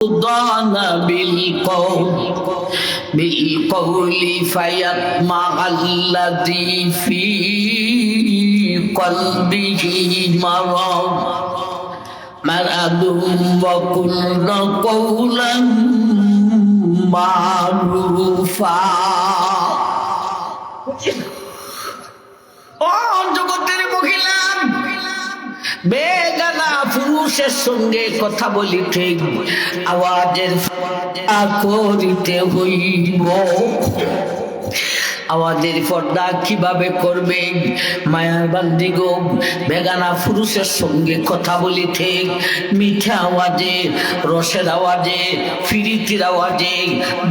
ضان بالقول فيطمع الذي في قلبه مرض وقل قولا معروفا। ও জগতের মহিলা, বেগানা পুরুষের সঙ্গে কথা বলিতে আওয়াজের করিতে হইব। আওয়াজের পর্দা কিভাবে করবে? মায়ার বান্দি গো, বেগানা পুরুষের সঙ্গে কথা বলিতে মিঠা আওয়াজে, রসের আওয়াজে, ফিরিতির আওয়াজে,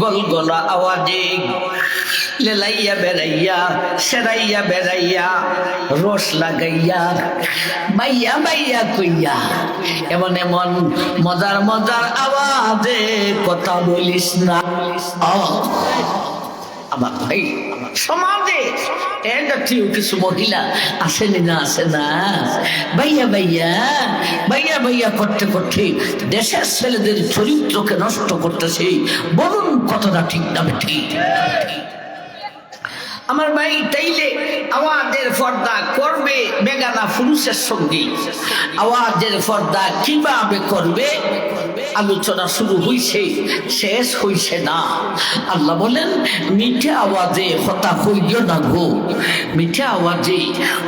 গলগলা আওয়াজে, লেলাইয়া বেড়াইয়া, সেরাইয়া বেড়াইয়া, রস লাগাইয়া, বাইয়া বাইয়া কইয়া, এমন এমন মজার মজার আওয়াজে কথা বলিস না। আমার ভাই, সমাজে এর জাতীয় কিছু মহিলা আসেনি না, আসে না, বাইয়া বাইয়া বাইয়া বাইয়া করতে করতে দেশের ছেলেদের চরিত্রকে নষ্ট করতেছে। বলুন কতটা ঠিক না ঠিক? আমার ভাই, তাইলে আওয়াজের পর্দা করবে বেগানা পুরুষের সঙ্গে, আওয়াজের পর্দা কিভাবে করবে? আলোচনা শুরু হইছে, শেষ হইছে না। আল্লাহ বলেন, মিঠা আওয়াজে কথা হইও না গো। মিঠা আওয়াজে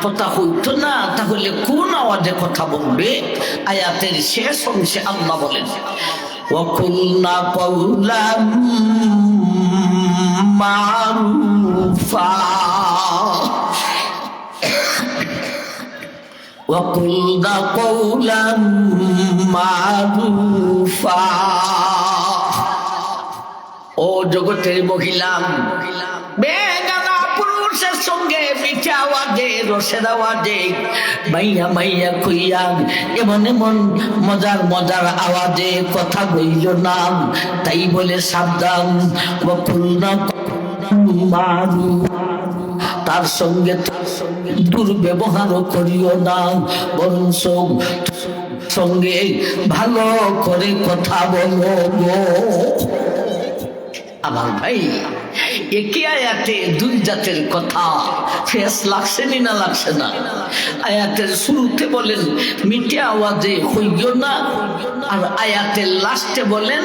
কথা হইতো না, তাহলে কোন আওয়াজে কথা বলবে? আয়াতের শেষ অংশে আল্লাহ বলেন, ওয়াকুলনা কওলাম মারুফা وَقُلْنَا قَوْلًا مَعْرُوفًا। ও জগতের মহিলা, বেগানা পুরুষের সঙ্গে মিঠা আওয়াজে, রসের আওয়াজে, মাইয়া মাইয়া কইয়া, এমন এমন মজার মজার আওয়াজে কথা বইল না। তাই বলে সাবধান, ওয়াকুলনা মারুফা, তার সঙ্গে দুর্ব্যবহারও করিও না, বরং সঙ্গে ভালো করে কথা বলো গো। আমার ভাই, একই আয়াতে দুই জাতের কথা ফেস লাগছে না, লাগছে না? আয়াতের শুরুতে বলেন মিঠা আওয়াজে হইও না, আর আয়াতের লাস্টে বলেন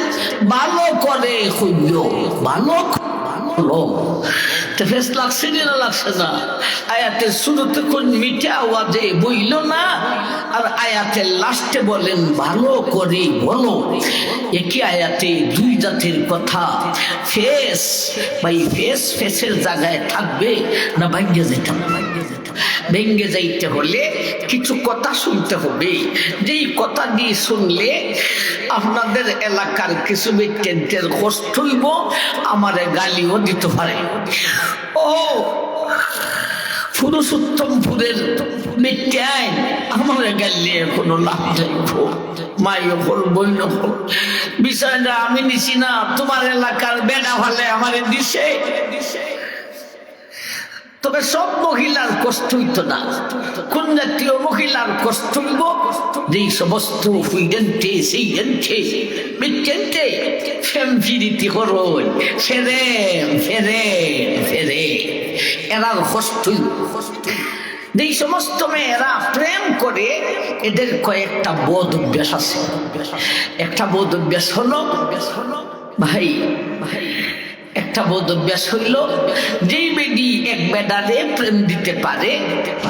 ভালো করে হইও। ভালো ফেস লাগছে না, লাগছে না? আয়াতের শুরুতে কোন মিঠা আওয়াজে বইল না, আর আয়াতের লাস্টে বলেন ভালো করে বলো। একই আয়াতে দুই জাতির কথা। ফেস ভাই, ফেসের জায়গায় থাকবে না ভাঙ্গে যেতে হবে? ভেঙ্গে যাইতে হলে কিছু কথা শুনতে হবে। যেই কথা দিয়ে শুনলে আপনাদের এলাকার কিছু ব্যক্তির কষ্ট হইব, আমারে গালিও দিতে পারে। ও পুরুষোত্তমপুরের মিথ্যায় আমারে গালিয়ে কোনো লাভ নেই। মাইও হল, বইন হল, বিষয়টা আমি নিছি না, তোমার এলাকার বেড়া হলে আমারে দিছে। তবে সব মহিলার কষ্ট হইতো না। কোন জাতীয় মহিলার কষ্ট হইব? যেই সমস্ত হুইডেন্টে সেই এন্টে মিথ্যেন্টে ফেম ফিরিতি করুন, ফেরে ফেরে ফেরে, এরার কষ্ট হইব। যেই সমস্ত মেয়েরা প্রেম করে, এদের কয়েকটা বোধ অভ্যাস আছে। একটা বোধ অভ্যাস হলো ভাই, একটা বোধ অভ্যাস হইল, যেই বেডি এক বেডারে প্রেম দিতে পারে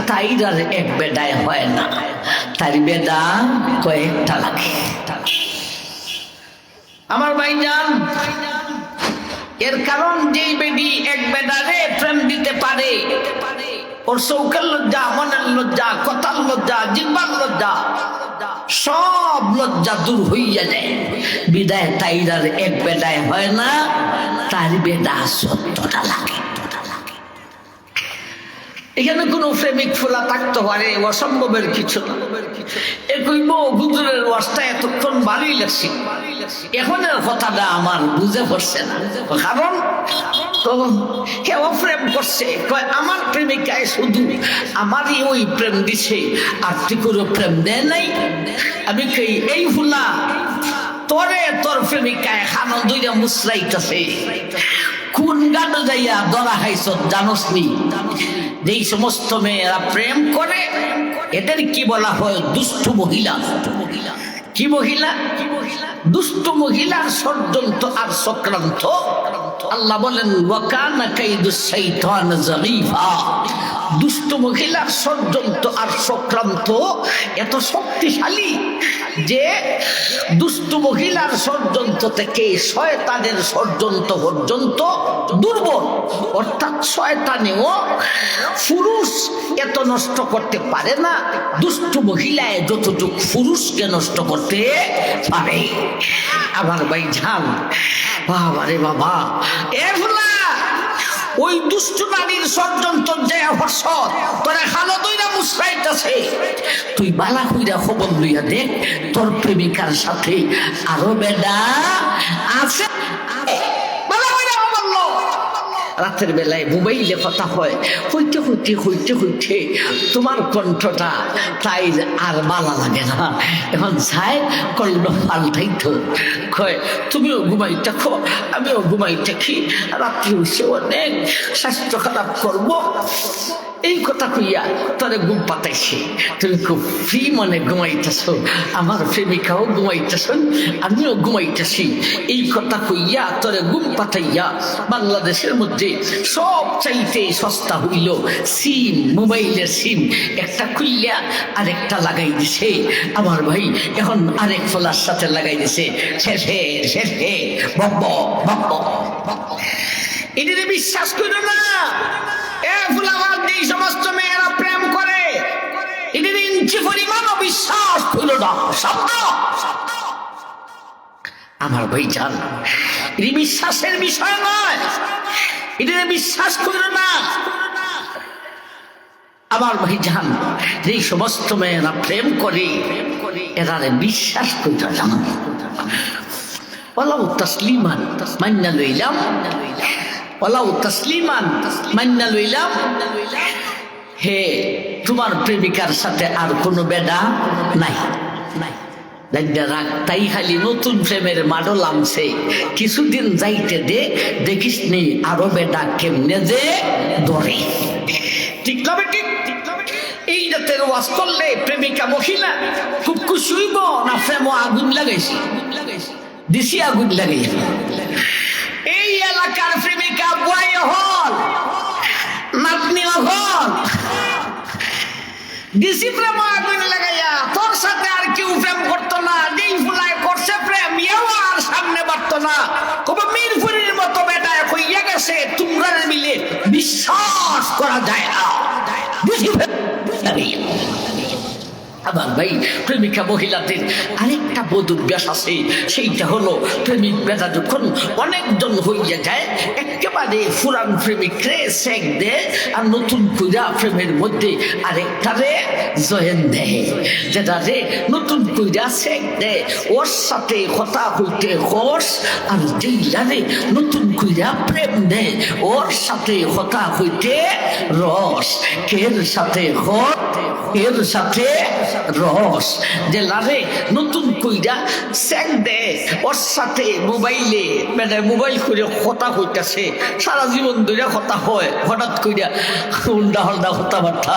তাই আর এক বেডায় হয় না, তার বেডা কয়েকটা লাগে। আমার ভাইজান, এর কারণ যেই বেডি এক বেডারে প্রেম দিতে পারে, ওর চৌকের লজ্জা, মনের লজ্জা, কথার লজ্জা, জিহ্বার লজ্জা, সব লজ্জা দূর হইয়া যায়। বিদায় তাইরার এক বেডায় হয় না, তার বেডা ১৪টা লাগে। এখানে কোনো প্রেমিক ফোলা থাকতে পারে, অসম্ভবের কিছু না। কইব হুজুরের ওয়াজটা এতক্ষণ ভালোই লাগছে, এখনের কথাটা আমার বুঝে পড়ছে না। কারণ তো কেউ প্রেম করছে, আমার প্রেমিকায় শুধু আমারই ওই প্রেম দিছে, আর তুই কোনো প্রেম দেয় নাই। আমি কই এই ফুলা তোরে তোর প্রেমিকায় খানো দুইটা মুসরাইতেছে, কোন গানে যাইয়া ধরা খাইছ জানোস নি? যেই সমস্ত মেয়েরা প্রেম করে এদের কি বলা হয়? দুষ্ট মহিলা। কি মহিলা? দুষ্ট মহিলার ষড়যন্ত্র আর চক্রান্ত। আল্লাহ বলেন ওয়াকানা কাইদুশ শাইতান যাগীফা। দুষ্ট মহিলার ষড়যন্ত্র আর চক্রান্ত এত শক্তিশালী যে দুষ্ট মহিলার ষড়যন্ত্র থেকে শয়তানের ষড়যন্ত্র পর্যন্ত দুর্বল। অর্থাৎ শয়তানেও পুরুষ এত নষ্ট করতে পারে না, দুষ্ট মহিলায় যতটুকু পুরুষকে নষ্ট করতে পারে। আমার ভাই জান, বাবা রে বাবা, এ ফুলা ওই দুষ্ট নারীর ষড়যন্ত্র যে হর্ষত তোরা খালো দুইটা মুসরাইতেছে, তুই বালা কইরা খবর লইয়া দেখ তোর প্রেমিকার সাথে আরো বেডা আছে। রাতের বেলায় মোবাইলে কথা হয়, হইতে হইতে হইতে হইতে তোমার কণ্ঠটা তাই আর ভালো লাগে না। এখন যাই করলো পাল্টাইতো, কয় তুমিও ঘুমাইতে খো আমিও ঘুমাইতে খি, রাত্রি হইছে অনেক, স্বাস্থ্য খারাপ করবো, এই কথা কইয়া তোরে ঘুম পাতাইছে। তুমি খুব ফ্রি মনে ঘুমাইতেছ, আমার প্রেমিকাও ঘুমাইতেছ, আমিও ঘুমাইতেছি, এই কথা কইয়া তোরে ঘুম পাতাইয়া বাংলাদেশের মধ্যে সব চাইতে সস্তা হইল সিম, মোবাইলের সিম একটা খুললিয়া আরেকটা লাগাই দিছে। আমার ভাই এখন আরেক ফোলার সাথে লাগাই দিছে, শেষে শেষে বব্ব বব্ব। এটাতে বিশ্বাস করো না। এই সমস্ত মেয়েরা প্রেম করে এদের ইঞ্চি পরিমাণও বিশ্বাস করল না। শব্দ আমার ভাই জান, এটি বিশ্বাসের বিষয় নয়, এদের বিশ্বাস করল না। আমার ভাই জান, এই সমস্ত মেয়েরা প্রেম করে এরা বিশ্বাস করল না। ওয়ালাউ তাসলিমান মান্না লইলাম, ওয়ালাউ তাসলিমান মান্না লইলাম, হে তোমার প্রেমিকার সাথে আর কোনো বেডা নাই। তাই খালি নতুন প্রেমের মাডল আনছে, কিছুদিন যাইতে দে, দেখিস নি আরো বেডা কেমনে যে ধরে। ঠিক না ঠিক? এই রাতের ওয়াজ করলে প্রেমিকা মহিলা খুব খুশি হইব না? প্রেম আগুন লাগাইছি, দিছি আগুন লাগাইছি। এই এলাকার প্রেমিকা বুয়াই হল, নাতনি হল, দিছি প্রেম আগুন লাগাইয়া। তোর সাথে আর কেউ প্রেম করতো না, যেই ফুলায় করছে প্রেম এও আর সামনে বাড়তো না। কবে মিরপুরের মতো বেটা হইয়া গেছে, তোমরা মিলে বিশ্বাস করা যায় না। আমার ভাই, প্রেমিকা মহিলাদের আরেকটা বদ অভ্যাস আছে, সেইটা হলো প্রেমিক বেটা যখন অনেকজন হইয়া যায় একেবারে পুরান প্রেমিকরে সেক দেয় আর নতুন কইরা প্রেমের মধ্যে আরেকটারে জয়েন দেয়, যেটা রে নতুন কইরা সেক দেয় ওর সাথে কথা হইতে হস, আর যেইটারে নতুন কইরা প্রেম দেয় ওর সাথে কথা হইতে রস। কের সাথে হস, এর সাথে রস। যে লারে নতুন কইরা সেক দে ওর সাথে মোবাইলে, মানে মোবাইল করে কথা কইতাছে, সারা জীবন ধরে কথা হয়, হঠাৎ কইরা উল্টা হল্টা কথাবার্তা,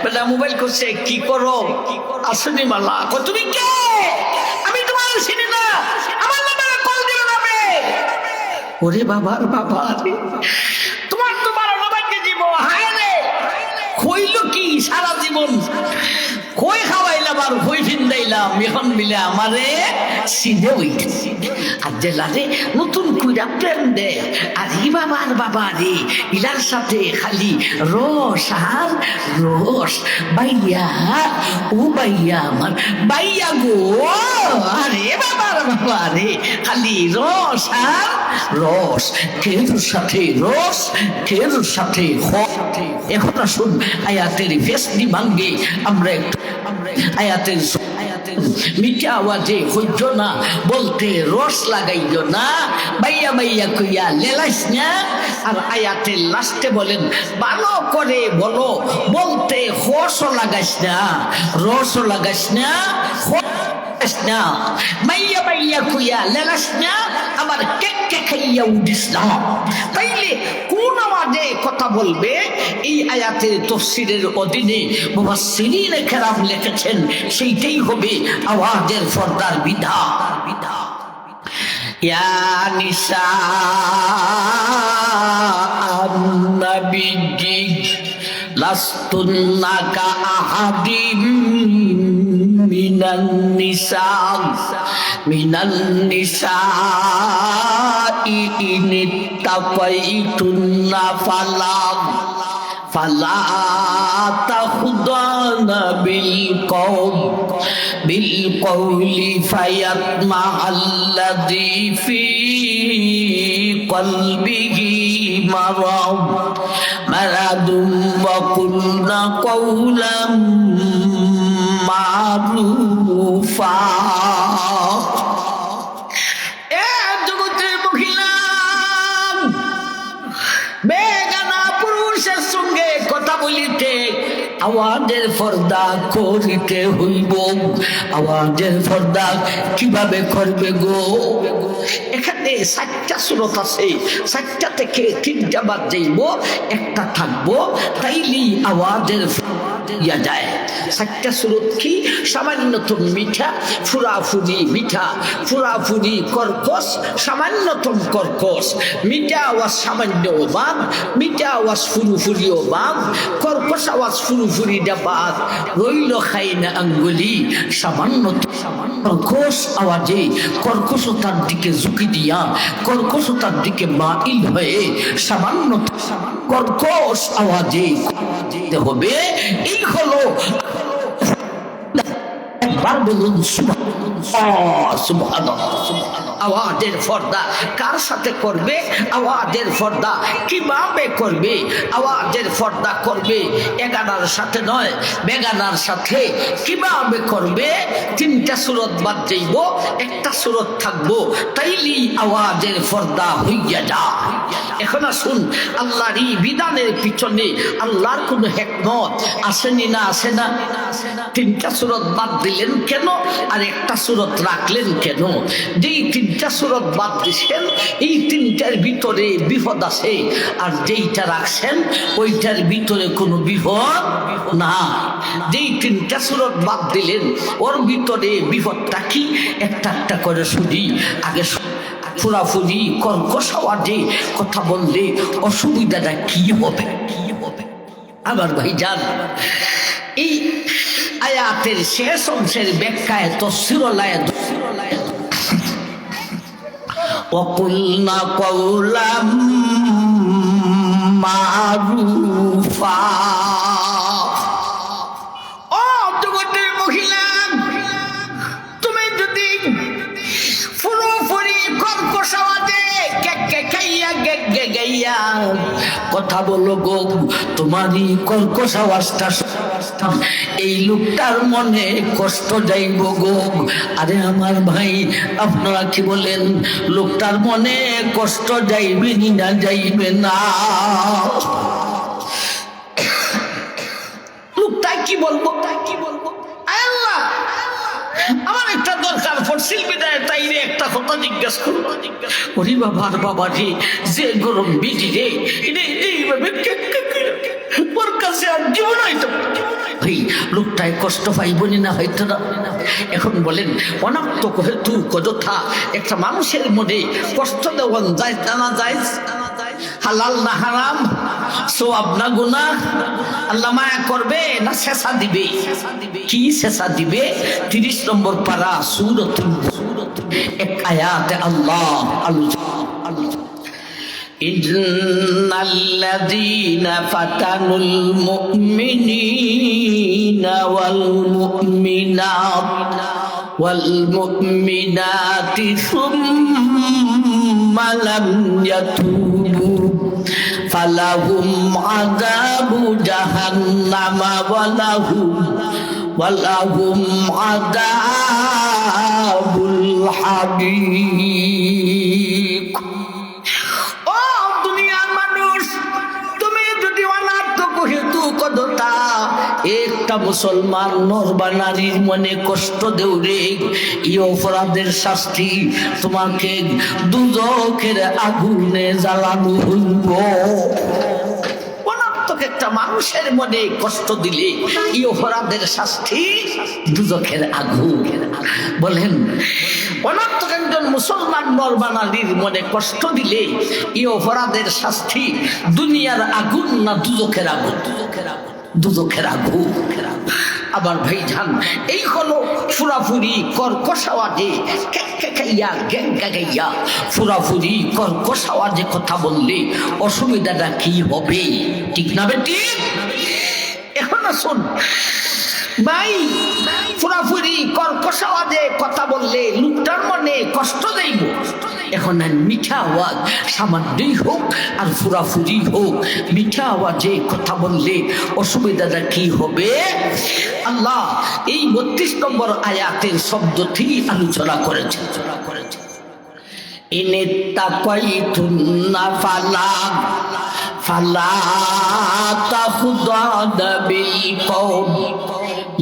মানে মোবাইল করছে কি করো আসনি মালা, তুমি কে? আমি তোমার চিনি না, আমার নাম্বারে কল দিও না। ওরে বাবার বাবা, তোমার নাম্বারকে দিব। হায় রে, কইল কি সারা জীবন কই খাওয়াইলাম আর কই ফিন্দাইলাম, এখন মিলে আমারে সিধে হইতে। আর যে লারে নতুন কইরা প্রেম দে, আর ই বাবার বাবা রে, ইলার সাথে খালি রস আর রস। বাইয়া ও বাইয়া আমার বাইয়া গো, আরে বাবার বাবা রে, খালি রস আর রস। কের সাথে রস, কের সাথে এখন শুন আয়াতের ফেসনি ভাঙ্গে আমরা একটু আয়াতের মিঠা আওয়াজে হইজ না বলতে রস লাগাইজ না, বাইয়া বাইয়া কইয়া লেলাইস না। আর আয়াতের লাস্টে বলেন ভালো করে বলো, বলতে হসও লাগাইস না, রসও লাগাইস না, না, মাইয়া মাইয়া কুইয়া লেলাস না, আবার কেক খাইয়া উঠিস না। তাইলে কোন আওয়াজে কথা বলবে? এই আয়াতের তাফসীরের অধীনে মুফাসসিরিনে কেরাম লিখেছেন সেইটাই হবে আওয়াজের পর্দার বিধান। ইয়া নিসা আন-নবী লাস্তুন্না কাআহাদিম মিনান নিসা ইনিত্তাকাইতুন্না ফালা তাখুদানা বিলকৌলি ফায়াতমাআল্লাযী ফী কলবিহি মারাদুম ওয়া কুলনা কওলাম মারুফা। জগতের মহিলা বেগানা পুরুষের সঙ্গে কথা বলিতে আওয়াজের পর্দা করিতে হইব। আওয়াজের পর্দা কিভাবে করবে গো? এখানে 7টা সূরত আছে, 7টা থেকে 3টা বাদ যাইব, একটা থাকবো, তাইলেই আওয়াজের ইয়া যায়। 7টা সূরত কি? সামান্যতম মিঠা, ফুরাফুরি মিঠা, ফুরাফুরি কর্কশ, সামান্যতম কর্কশ, মিঠা আওয়াজ সামান্য বাদ, মিঠা আওয়াজ ফুরুফুরিও বাদ, কর্কশ আওয়াজ ফুরুফুরিটা বাদ, রইল খাইনা আঙ্গুলি সামান্য কর্কশ আওয়াজে কর্কশতার দিকে ঝুঁকি দিয়া কর্কশতার দিকে মাইল হয়ে সামান্য কর্কশ আওয়াজে হবে। এই হলো একবার বলুন সুবহানাল্লাহ। আওয়াজের পর্দা কার সাথে করবে? আওয়াজের পর্দা কিভাবে করবে? আওয়াজের পর্দা করবে এগানার সাথে নয়, বেগানার সাথে। কিভাবে করবে? 3টা সূরত বাদ যাইব, একটা সূরত থাকবো, তাইলেই আওয়াজের পর্দা হইয়া যায়। এখন আসুন, আল্লাহর এই বিধানের পিছনে আল্লাহর কোন হিকমত আসেনি না? আসে না? 3টা সূরত বাদ দিলেন কেন আর একটা সূরত রাখলেন কেন? যেই 3টা সূরত বাদ দিছেন এই 3টার ভিতরে বিপদ আছে, আর যেইটা রাখছেন ওইটার ভিতরে কোনো বিপদ না। যেই 3টা সূরত বাদ দিলেন ওর ভিতরে বিপদটা কি? একটা একটা করে শুনি। আগে ফুরাফুরি কর্কশ আওয়াজে কথা বললে অসুবিধাটা কি হবে? আমার ভাইজান, এই আয়াতের শেষ অংশের ব্যাখ্যায় তাফসীরুল আয়াত ওয়াকুলনা কওলাম মারুফা। ও জগতের মহিলা, তুমি যদি ফুরুফুরি কর্কশ আওয়াজে খাইয়া গাইয়া কথা বলো গো, তোমারই কর্কশ আওয়াজটা এই লোকটার মনে কষ্ট যাইব গো। আরে আমার ভাই, আপনারা কি বলেন? লোকটার মনে কষ্ট যাইবে না যাইবে না? লোকটা কি বলবো? আল্লাহ, আমার একটা দরকার পড়ছিল বিদায়, তাইরে একটা কথা জিজ্ঞাস করবো। ওরে বাবার বাবা রে, যে গরম বিধি রে, এইভাবে ওর কাছে আর জীবন হইতো ভাই, লোকটায় কষ্ট পাইবনি না হয়তো না। এখন বলেন, অনাত্মক হেতু কযথা একটা মানুষের মনে কষ্ট দেওয়ান যায় না যায়? হালাল না হারাম, সওয়াব না গুনাহ? আল্লাহ মায়া করবে না শেষা দিবে? কি শেষা দিবে? 30 নম্বর পারা সূরাতুল এক আয়াতে আল্লাহ ইন্নাল্লাযীনা ফাতানুল মুমিনিনা ওয়াল মুমিনাতি সুম্মা লাম ইয়াতুবু ফালাহুম আযাবু জাহান্নামা ওয়ালাহুম আযাবুল হারিক। ও দুনিয়ার মানুষ, তুমি যদি অনার্থক হেতু কদতা একটা মুসলমান নর বা নারীর মনে কষ্ট দেও রে, এই অপরাধের শাস্তি তোমাকে দুজখের আগুনে জ্বালানো হইব। একটা মানুষের মনে কষ্ট দিলে এই অপরাধের শাস্তি দুজখের আগুন। বলেন অনর্থক একজন মুসলমান নর বা নারীর মনে কষ্ট দিলে এই অপরাধের শাস্তি দুনিয়ার আগুন না দুজখের আগুন? দুজখের আগুন। আবার ভাইজান এই হলো ফুরাফুরি কর্কশ আওয়াজে কেকাইয়া গেঙ্গাইয়া ফুরাফুরি কর্কশ আওয়াজে কথা বললে অসুবিধাটা কি হবে? ঠিক না বেটি? এখন আসুন ভাই, ফুরাফুরি কর্কশ আওয়াজে কথা বললে লোকটার মনে কষ্ট দেব। এখন আর মিঠা আওয়াজ সামান্যই হোক আর ফুরাফুরি হোক, মিঠা আওয়াজে কথা বললে অসুবিধাটা কি হবে? আল্লাহ এই 32 নম্বর আয়াতের শব্দটি আলোচনা করেছেন। ইনে তাকাইতুন্না ফালা ফালা তাখুদানা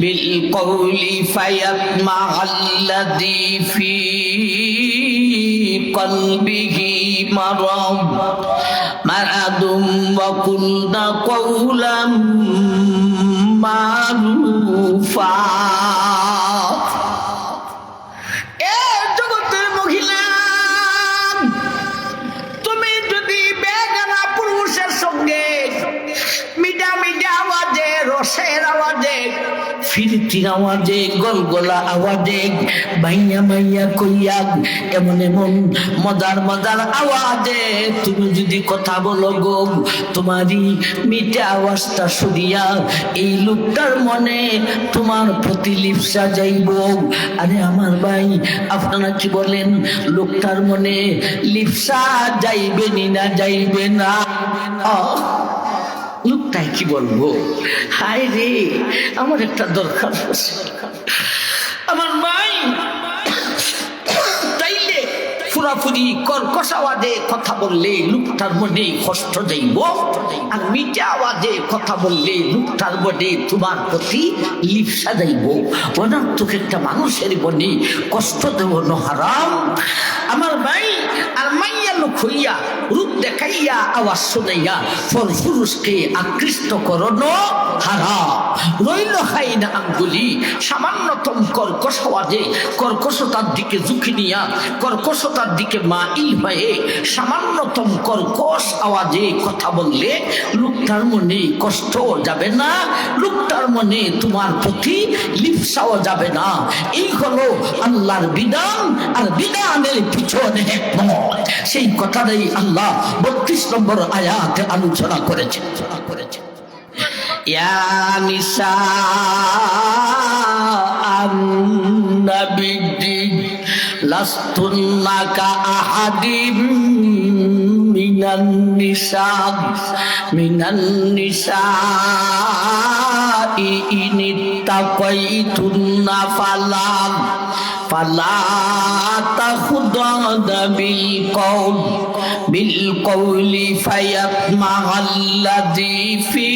بالقول فيطمع الذي في قلبه مرض وقلن قولا معروفا। জগতের মহিলা, তুমি যদি বেগানা পুরুষের সঙ্গে মিঠা মিঠা আওয়াজে, রসের আওয়াজে, ফিরতির আওয়াজে, গলগলা আওয়াজে, ভাইয়া মাইয়া কইয়া এমন এমন মজার মজার আওয়াজে তুমি যদি কথা বলো গো, তোমারই মিঠা আওয়াজটা শুনিয়া এই লোকটার মনে তোমার প্রতি লিপ্সা যাইব। আরে আমার ভাই, আপনারা কি বলেন লোকটার মনে লিপ্সা যাইবে না যাইবে না? লোকটাই কি বলবো, হায় রে আমার একটা দরকার আছে। আমার ভাই তাইলে ফুরাফুরি কর্কশ আওয়াজে কথা বললে লোকটার মনে কষ্ট যাইব, আর মিঠা আওয়াজে কথা বললে লোকটার মনে তোমার প্রতি লিপ্সা যাইব। অনর্থক একটা মানুষের মনে কষ্ট দেব না হারাম আমার ভাই। আর মাইয়া লোক হইয়া রূপ দেখাইয়া আওয়াজ শুনাইয়া পুরুষকে আকৃষ্ট করনো হারাম। রইল খাইনা আঙ্গুলি সামান্যতম কর্কশ আওয়াজে কর্কশতার দিকে ঝুঁকি নিয়া কর্কশতার দিকে মাইল হয়ে সামান্যতম কর্কশ আওয়াজে কথা বললে লোকটার মনে কষ্ট যাবে না, লোকটার মনে তোমার প্রতি লিপ্সাও যাবে না। এই হলো আল্লাহর বিধান, আর বিধানের পিছনে সেই কথাটাই আল্লাহ 32 নম্বর আয়াতে আলোচনা করেছে। ইয়া নিসা আন-নবী লাস্তুন্না কা আহাদিম মিনান নিসা ইনিত্তাকাইতুন্না ফালা তাখুদানা বিলকৌলি ফায়াতমাআল্লাযী ফী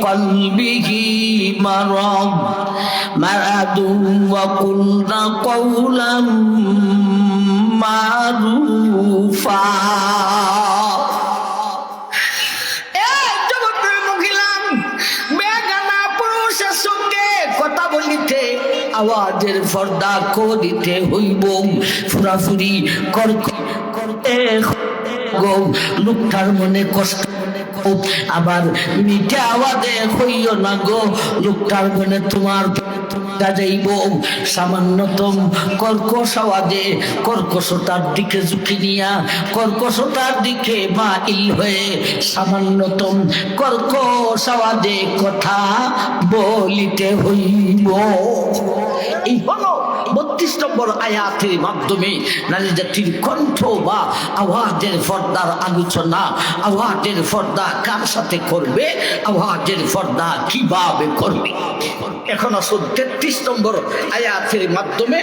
কলবিহি মারাদুন ওয়া কুলনা কওলাম মারুফা। আওয়াজের পর্দা করিতে হইব, ফুরাফুরি করতে গো লোকটার মনে কষ্ট। আবার মিঠা আওয়াজে হইও না গো, লোকটার মনে তোমার যাইব। সামান্যতম কর্কশ আওয়াজে কর্কশতার দিকে ঝুঁকি নিয়া কর্কশতার দিকে মাইল হয়ে সামান্যতম কর্কশ আওয়াজে কথা বলিতে হইব। এই হলো 32 নম্বর আয়াতের মাধ্যমে নারী জাতির কণ্ঠ বা আওয়াজের পর্দার আলোচনা। আওয়াজের পর্দা কার সাথে করবে, আওয়াজের পর্দা কিভাবে করবে। এখন আসুন 33 নম্বর আয়াতের মাধ্যমে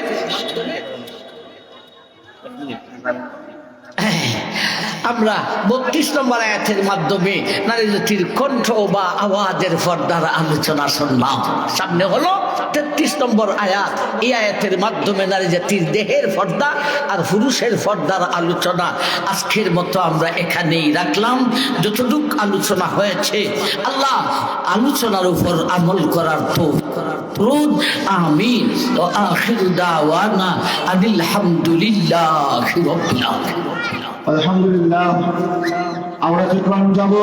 আমরা 32 নম্বর আয়াতের মাধ্যমে নারী জাতির কণ্ঠ বা আওয়াজের পর্দার আলোচনা শুনলাম। সামনে হলো 33 নম্বর আয়াত। এই আয়াতের মাধ্যমে নারী জাতির দেহের পর্দা আর পুরুষের পর্দার আলোচনা আজকের মতো আমরা এখানেই রাখলাম। যতটুক আলোচনা হয়েছে আল্লাহ আলোচনার উপর আমল করার তো আমিন। ও আখির দাওয়ানা আনিল হামদুলিল্লাহি রাব্বিল আলামিন। আলহামদুলিল্লাহ। আমরা যখন যাব